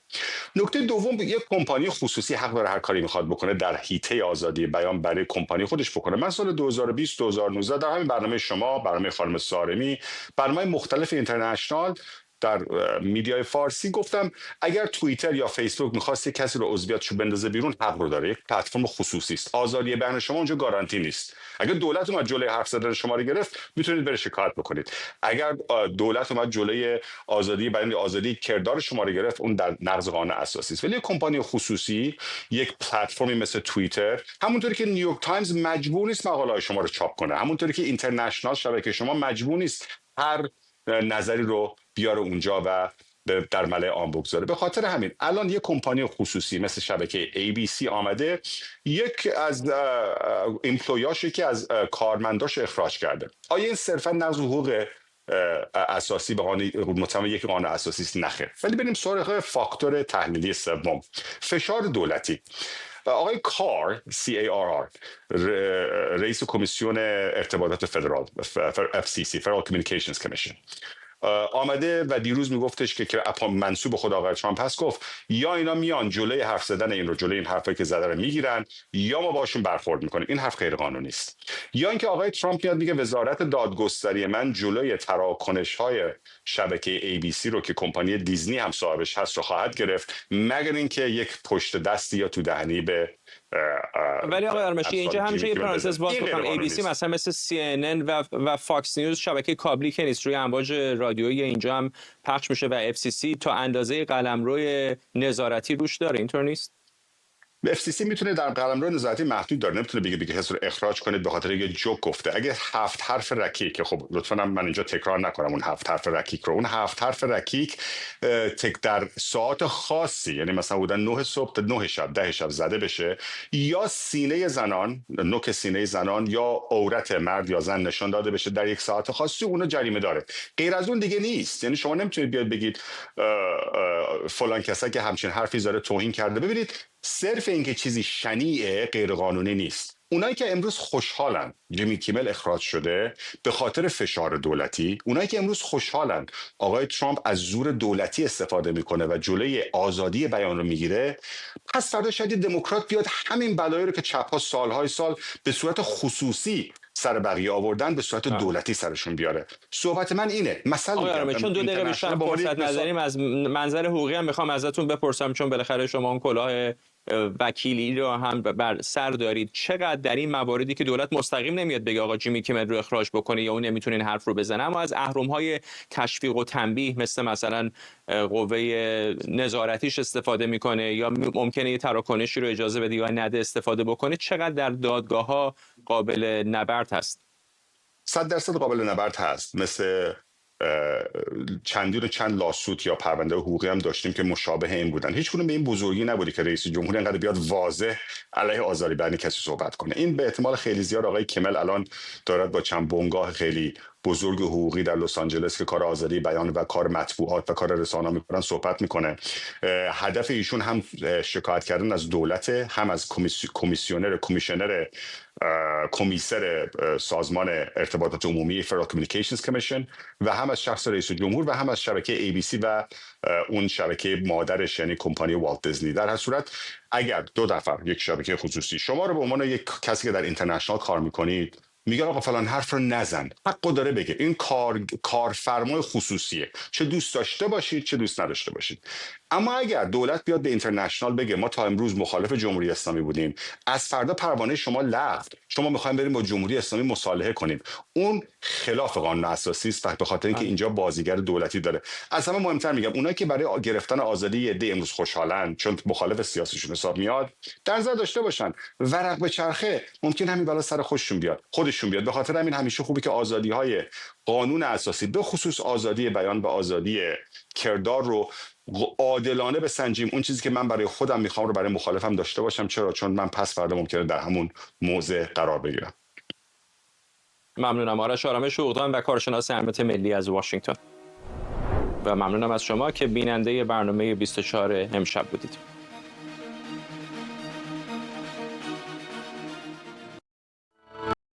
نکته دوم، یک کمپانی خصوصی حق داره هر کاری میخواد بکنه در حیطه آزادی بیان برای کمپانی خودش بکنه. من سال 2020 2019 در همین برنامه شما، برنامه خانم سارمی، برنامه مختلف اینترنشنال در میدیای فارسی گفتم اگر توییتر یا فیسبوک می‌خواسته کسی رو عضویتشو بندازه بیرون، حق رو داره. یک پلتفرم خصوصی است، آزادی بیان شما اونجا گارانتی نیست. اگر دولت اومد جلوی حرف زدن شما رو گرفت، میتونید بره شکایت بکنید. اگر دولت اومد جلوی آزادی بیان، آزادی کردار شما رو گرفت، اون در نقض قانون اساسی است. ولی یک کمپانی خصوصی، یک پلتفرمی مثل توییتر، همونطوری که نیویورک تایمز مجبور نیست مقاله‌های شما رو چاپ کنه، همونطوری که اینترنشنال شبکه شما مجبور نیست هر نظری رو بیاره اونجا و در ملأ عام بگذاره. به خاطر همین الان یک کمپانی خصوصی مثل شبکه ABC آمده، یک از ایمپلویاش، یکی از کارمنداش اخراج کرده. آیا این صرفا نقض حقوق اساسی به قانون مطابق یک قانون اساسی است؟ نخیر. ولی بریم سراغ فاکتور تحلیلی سوم، فشار دولتی. آقای کار CARR، رئیس کمیسیون ارتباطات فدرال FCC Federal Communications Commission، آمده و دیروز میگفتش که منسوب خود آقای ترامپ هست، گفت یا اینا میان جلوی حرف زدن این رو، جلوی این حرفایی که زده رو میگیرن، یا ما باشون برخورد میکنیم. این حرف غیر قانونی است. یا اینکه آقای ترامپ میاد میگه وزارت دادگستری من جلوی تراکنش های شبکه ABC رو که کمپانی دیزنی هم صاحبش هست رو خواهد گرفت، مگر اینکه یک پشت دستی یا تو دهنی به ولی آقای آرمشی اینجا همینجا یه پرانتز باز بکنم. ABC مثلا مثل CNN و فاکس نیوز شبکه کابلی که نیست، روی امواج رادیویی اینجا هم پخش میشه و FCC تا اندازه قلمرو نظارتی روش داره، اینطور نیست؟ FCC میتونه در قلمرو نظارتی محدود داره، نمیتونه بگه کسی رو اخراج کنید به خاطر یه جوک گفته. اگه 7 حرف رکیک، خب لطفاً من اینجا تکرار نکنم اون 7 حرف رکیک رو، اون 7 حرف رکیک در ساعات خاصی، یعنی مثلا بودن 9 صبح تا 9 شب 10 شب زده بشه، یا سینه زنان، نوک سینه زنان یا عورت مرد یا زن نشان داده بشه در یک ساعت خاصی، اونو جریمه داره. غیر از اون دیگه نیست. یعنی شما نمیتونید بیاد بگید فلان کسی که همچین حرفی زاره توهین کرده. ببینید، صرف اینکه چیزی شنیعه غیر قانونی نیست. اونایی که امروز خوشحالن جیمی کیمل اخراج شده به خاطر فشار دولتی، اونایی که امروز خوشحالن آقای ترامپ از زور دولتی استفاده میکنه و جلوی آزادی بیان رو میگیره، پس فردا شاید دموکرات بیاد همین بلایی رو که چپ‌ها سالهای سال به صورت خصوصی سر بقیه آوردن به صورت دولتی سرشون بیاره. صحبت من اینه. مثلا چون 2 دقیقه بیشتر فرصت نداریم، از منظر حقوقی هم میخوام ازتون بپرسم، چون بالاخره شما اون کلاه وکیلی رو هم بر سر دارید. چقدر در این مواردی که دولت مستقیم نمیاد بگه آقا جیمی کیمل رو اخراج بکنه یا اون نمیتونه این حرف رو بزنه، اما از اهرم‌های تشویق و تنبیه مثلا قوه نظارتیش استفاده میکنه، یا ممکنه یه تراکنشی رو اجازه بده یا نده استفاده بکنه، چقدر در دادگاه‌ها قابل نبرد هست؟ 100% قابل نبرد هست. مثل چند لاسوت یا پرونده حقوقی هم داشتیم که مشابه این بودن. هیچ کدوم به این بزرگی نبودی که رئیس جمهور اینقدر بیاد واضح علیه آزادی بیان کسی صحبت کنه. این به احتمال خیلی زیاد آقای کیمل الان دارد با چند بنگاه خیلی بزرگ حقوقی در لس آنجلس که کار آزادی بیان و کار مطبوعات و کار رسانه میکنن صحبت میکنه. هدف ایشون هم شکایت کردن از دولت، هم از کمیسر سازمان ارتباطات عمومی Federal Communications Commission و هم از شخص رئیس جمهور و هم از شبکه ABC و اون شبکه مادرش یعنی کمپانی والت دیزنی. در هر صورت اگر 2 نفر یک شبکه خصوصی شما رو به عنوان یک کسی که در اینترنشنال کار میکنید میگن آقا فلان حرف رو نزن، حقو داره بگه. این کارفرمای خصوصیه، چه دوست داشته باشید چه دوست نداشته باشید. اما اگر دولت بیاد به اینترنشنال بگه ما تا امروز مخالف جمهوری اسلامی بودیم، از فردا پروانه شما لغو، شما میخوایم بریم با جمهوری اسلامی مصالحه کنیم، اون خلاف قانون اساسی است، به خاطر اینکه اینجا بازیگر دولتی داره. از همه مهمتر میگم اونایی که برای گرفتن آزادی یه عده امروز خوشحالن چون مخالف سیاسیشون حساب میاد، در نظر داشته باشن ورق به چرخه ممکن همین بالا سر خودشون بیاد. به خاطر همین همیشه خوبه که آزادی‌های قانون اساسی به خصوص آزادی بیان و آزادی کردار رو عادلانه بسنجیم. اون چیزی که من برای خودم میخوام رو برای مخالفم داشته باشم. چرا؟ چون من پس فردا ممکنه در همون موضع قرار بگیرم. ممنونم. آرش آرامش عقدان و کارشناس امنیت ملی از واشنگتن. و ممنونم از شما که بیننده برنامه 24 امشب بودید.